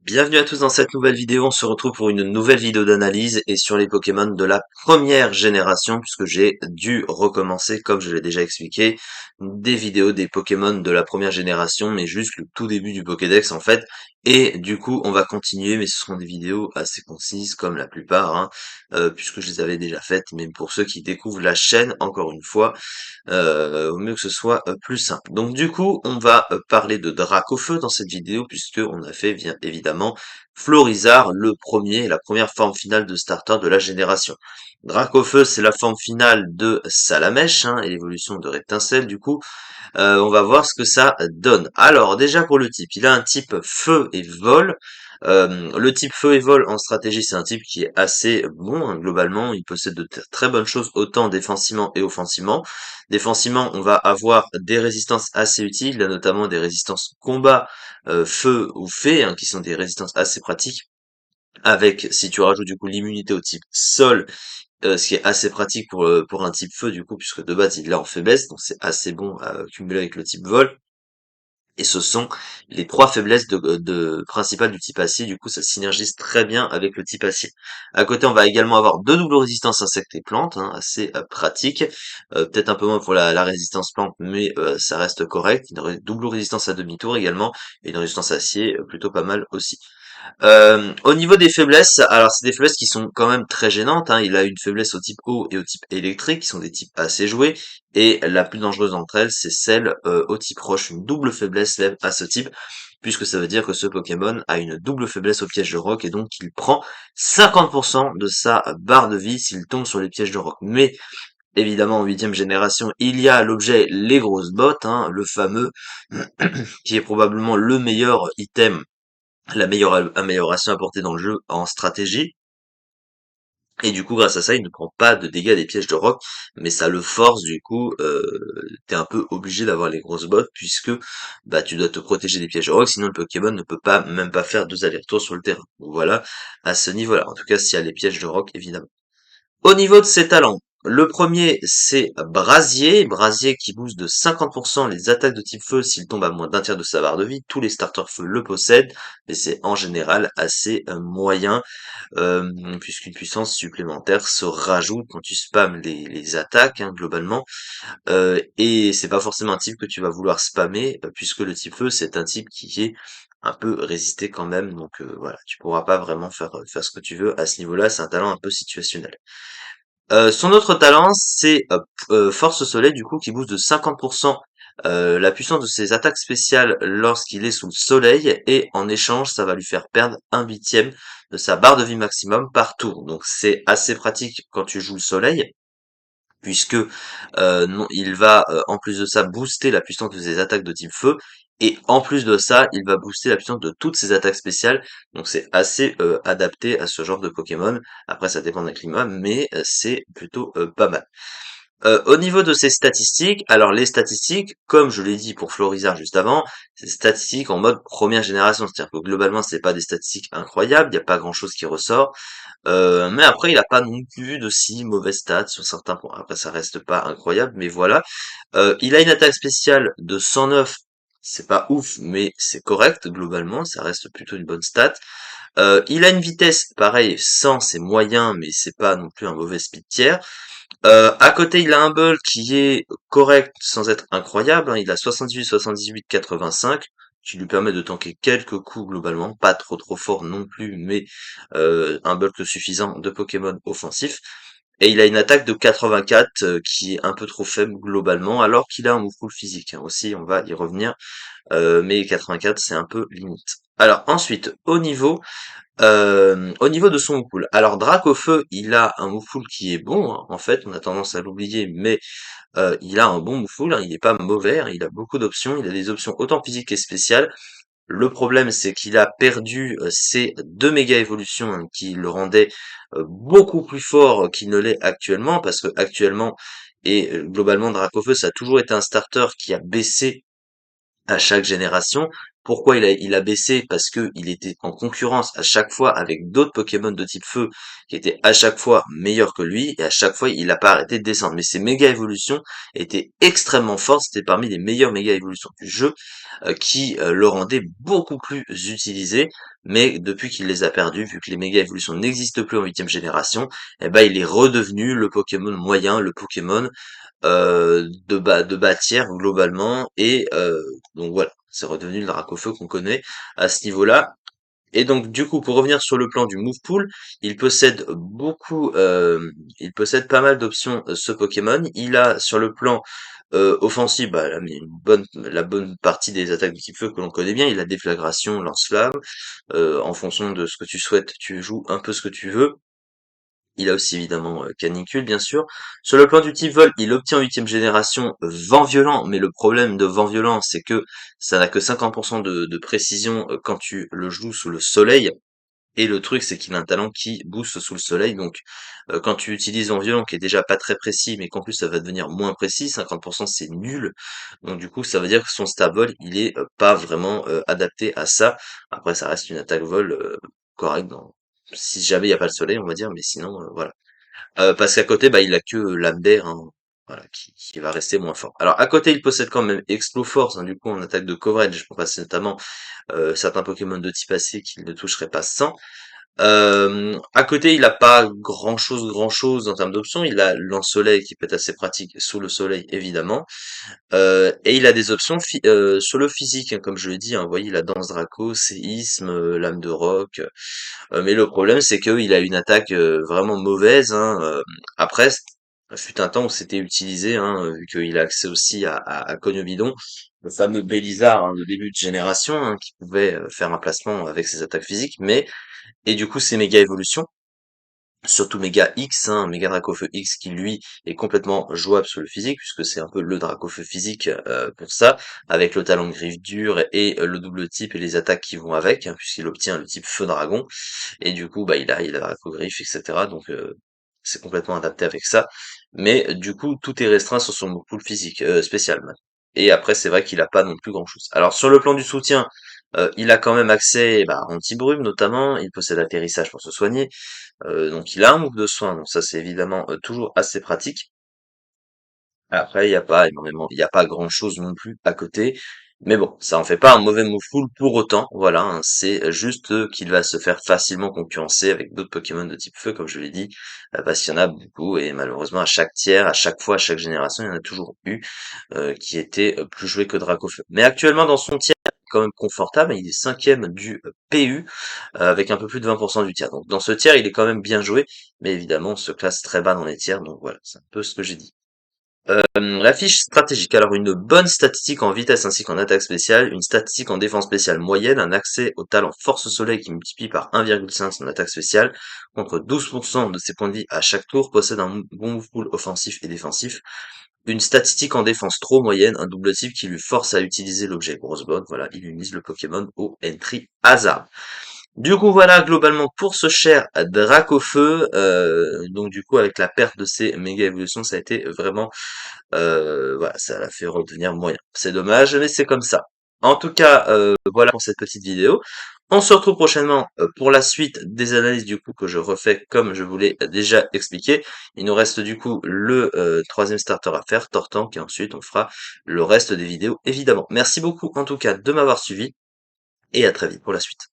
Bienvenue à tous dans cette nouvelle vidéo, on se retrouve pour une nouvelle vidéo d'analyse et sur les Pokémon de la première génération puisque j'ai dû recommencer, comme je l'ai déjà expliqué, des vidéos des Pokémon de la première génération mais juste le tout début du Pokédex en fait, et du coup on va continuer mais ce seront des vidéos assez concises comme la plupart, hein, puisque je les avais déjà faites, même pour ceux qui découvrent la chaîne encore une fois, au mieux que ce soit plus simple. Donc du coup, on va parler de Dracofeu dans cette vidéo, puisque on a fait bien évidemment Florizarre, le premier, la première forme finale de starter de la génération. Dracofeu, c'est la forme finale de Salamèche, hein, et l'évolution de Reptincelle, du coup. On va voir ce que ça donne. Alors, déjà pour le type, il a un type feu et vol. Le type feu et vol en stratégie, c'est un type qui est assez bon, hein, globalement. Il possède de très bonnes choses, autant défensivement et offensivement. Défensivement, on va avoir des résistances assez utiles, il a notamment des résistances combat, feu ou fée, hein, qui sont des résistances assez pratiques. Avec, si tu rajoutes du coup l'immunité au type sol, ce qui est assez pratique pour un type feu du coup, puisque de base il est en faiblesse, donc c'est assez bon à cumuler avec le type vol. Et ce sont les trois faiblesses principales du type acier, du coup ça synergise très bien avec le type acier. À côté on va également avoir deux doubles résistances insectes et plantes, hein, assez pratique. Peut-être un peu moins pour la résistance plante, mais ça reste correct. Une double résistance à demi-tour également, et une résistance acier plutôt pas mal aussi. Au niveau des faiblesses, alors c'est des faiblesses qui sont quand même très gênantes, hein. Il a une faiblesse au type eau et au type électrique, qui sont des types assez joués, et la plus dangereuse d'entre elles, c'est celle au type roche. Une double faiblesse lève à ce type, puisque ça veut dire que ce Pokémon a une double faiblesse au piège de roc, et donc il prend 50% de sa barre de vie s'il tombe sur les pièges de roc. Mais évidemment, en huitième génération, il y a l'objet les grosses bottes, hein, le fameux, qui est probablement le meilleur item, la meilleure amélioration apportée dans le jeu en stratégie. Et du coup, grâce à ça, il ne prend pas de dégâts des pièges de roc, mais ça le force, du coup, t'es un peu obligé d'avoir les grosses bottes, puisque bah tu dois te protéger des pièges de roc, sinon le Pokémon ne peut pas même pas faire deux allers-retours sur le terrain. Donc voilà, à ce niveau-là. En tout cas, s'il y a les pièges de roc, évidemment. Au niveau de ses talents, le premier c'est Brasier, Brasier qui booste de 50% les attaques de type feu s'il tombe à moins d'un tiers de sa barre de vie. Tous les starters feu le possèdent, mais c'est en général assez moyen, puisqu'une puissance supplémentaire se rajoute quand tu spams les attaques, hein, globalement. Et c'est pas forcément un type que tu vas vouloir spammer, puisque le type feu c'est un type qui est un peu résisté quand même, donc voilà, tu pourras pas vraiment faire ce que tu veux à ce niveau-là, c'est un talent un peu situationnel. Son autre talent, c'est Force Soleil, du coup, qui booste de 50% la puissance de ses attaques spéciales lorsqu'il est sous le soleil, et en échange, ça va lui faire perdre un huitième de sa barre de vie maximum par tour. Donc c'est assez pratique quand tu joues le soleil, puisque non, il va en plus de ça booster la puissance de ses attaques de type feu, et en plus de ça, il va booster la puissance de toutes ses attaques spéciales, donc c'est assez adapté à ce genre de Pokémon. Après ça dépend d'un climat, mais c'est plutôt pas mal. Au niveau de ses statistiques, alors les statistiques, comme je l'ai dit pour Florizarre juste avant, c'est statistiques en mode première génération, c'est-à-dire que globalement c'est pas des statistiques incroyables, il n'y a pas grand-chose qui ressort, mais après il a pas non plus de si mauvaises stats sur certains points. Après ça reste pas incroyable, mais voilà. Il a une attaque spéciale de 109, c'est pas ouf, mais c'est correct globalement, ça reste plutôt une bonne stat. Il a une vitesse, pareil, 100 c'est moyen, mais c'est pas non plus un mauvais speed tiers. À côté, il a un ball qui est correct sans être incroyable, hein. Il a 78, 78, 85, qui lui permet de tanker quelques coups globalement, pas trop fort non plus, mais un bulk suffisant de Pokémon offensif. Et il a une attaque de 84 qui est un peu trop faible globalement, alors qu'il a un move pool physique, hein. Aussi, on va y revenir, mais 84 c'est un peu limite. Alors ensuite, au niveau de son move pool. Alors Dracofeu, il a un move pool qui est bon, hein. En fait, on a tendance à l'oublier, mais il a un bon move pool, hein. Il est pas mauvais, hein. Il a beaucoup d'options, il a des options autant physiques que spéciales. Le problème, c'est qu'il a perdu ses deux méga évolutions, hein, qui le rendaient beaucoup plus fort qu'il ne l'est actuellement, parce que actuellement, et globalement Dracofeu, ça a toujours été un starter qui a baissé à chaque génération. Pourquoi il a baissé? Parce que il était en concurrence à chaque fois avec d'autres Pokémon de type feu qui étaient à chaque fois meilleurs que lui, et à chaque fois il a pas arrêté de descendre. Mais ses méga évolutions étaient extrêmement fortes, c'était parmi les meilleures méga évolutions du jeu, qui le rendaient beaucoup plus utilisé. Mais depuis qu'il les a perdus, vu que les méga évolutions n'existent plus en huitième génération, eh ben il est redevenu le Pokémon moyen, le Pokémon de bas tiers globalement, et donc voilà, c'est redevenu le Dracofeu qu'on connaît à ce niveau-là. Et donc du coup, pour revenir sur le plan du move pool, il possède beaucoup, il possède pas mal d'options, ce Pokémon. Il a sur le plan offensif, bah, la bonne partie des attaques de type feu que l'on connaît bien. Il a déflagration, lance-flamme. En fonction de ce que tu souhaites, tu joues un peu ce que tu veux. Il a aussi évidemment Canicule, bien sûr. Sur le plan du type vol, il obtient en huitième génération Vent Violent, mais le problème de Vent Violent, c'est que ça n'a que 50% de précision quand tu le joues sous le soleil. Et le truc, c'est qu'il a un talent qui booste sous le soleil, donc quand tu utilises Vent Violent, qui est déjà pas très précis, mais qu'en plus ça va devenir moins précis, 50% c'est nul. Donc du coup, ça veut dire que son stab vol, il est pas vraiment adapté à ça. Après, ça reste une attaque vol correcte si jamais il n'y a pas le soleil, on va dire, mais sinon, voilà. Parce qu'à côté, bah, il a que Lambert, hein, voilà, qui va rester moins fort. Alors à côté, il possède quand même Explo Force, hein, du coup en attaque de coverage, pour passer notamment certains Pokémon de type acier qu'il ne toucherait pas sans. À côté, il a pas grand chose en termes d'options. Il a Lance-Soleil qui peut être assez pratique sous le soleil, évidemment. Et il a des options sur le physique, hein, comme je l'ai dit, hein. Vous voyez, il a Danse Draco, Séisme, Lame de Roc. Mais le problème, c'est qu'il a une attaque vraiment mauvaise, hein. Après, fut un temps où c'était utilisé, hein, vu qu'il a accès aussi à Cognobidon, le fameux Bélizard, hein, de début de génération, hein, qui pouvait faire un placement avec ses attaques physiques. Et du coup, c'est méga évolution. Surtout Méga X, hein, Méga Dracofeu X qui lui est complètement jouable sur le physique, puisque c'est un peu le Dracofeu physique pour ça, avec le talent de griffe dure et le double type et les attaques qui vont avec, hein, puisqu'il obtient le type Feu Dragon, et du coup bah il a Draco Griffe, etc. Donc c'est complètement adapté avec ça. Mais du coup tout est restreint sur son pool physique spécial. Et après c'est vrai qu'il a pas non plus grand chose. Alors sur le plan du soutien, il a quand même accès bah, anti-brume notamment, il possède atterrissage pour se soigner, donc il a un move de soin, donc ça c'est évidemment toujours assez pratique. Après, il y a pas grand-chose non plus à côté. Mais bon, ça en fait pas un mauvais move pool pour autant, voilà, hein. C'est juste qu'il va se faire facilement concurrencer avec d'autres Pokémon de type feu, comme je l'ai dit, parce qu'il y en a beaucoup, et malheureusement à chaque tiers, à chaque fois, à chaque génération, il y en a toujours eu qui étaient plus joués que Dracofeu. Mais actuellement dans son tiers, il est quand même confortable, il est cinquième du PU, avec un peu plus de 20% du tiers. Donc dans ce tiers, il est quand même bien joué, mais évidemment, on se classe très bas dans les tiers, donc voilà, c'est un peu ce que j'ai dit. La fiche stratégique. Alors une bonne statistique en vitesse ainsi qu'en attaque spéciale, une statistique en défense spéciale moyenne, un accès au talent Force Soleil qui multiplie par 1,5 son attaque spéciale, contre 12% de ses points de vie à chaque tour, possède un bon move pool offensif et défensif, une statistique en défense trop moyenne, un double type qui lui force à utiliser l'objet grosse botte, voilà, il utilise le Pokémon au entry hasard. Du coup, voilà, globalement, pour ce cher Dracofeu, donc du coup, avec la perte de ses méga évolutions, ça a été vraiment, voilà, ça l'a fait redevenir moyen. C'est dommage, mais c'est comme ça. En tout cas, voilà pour cette petite vidéo. On se retrouve prochainement pour la suite des analyses du coup que je refais comme je vous l'ai déjà expliqué. Il nous reste du coup le troisième starter à faire, Tortank, et ensuite on fera le reste des vidéos évidemment. Merci beaucoup en tout cas de m'avoir suivi et à très vite pour la suite.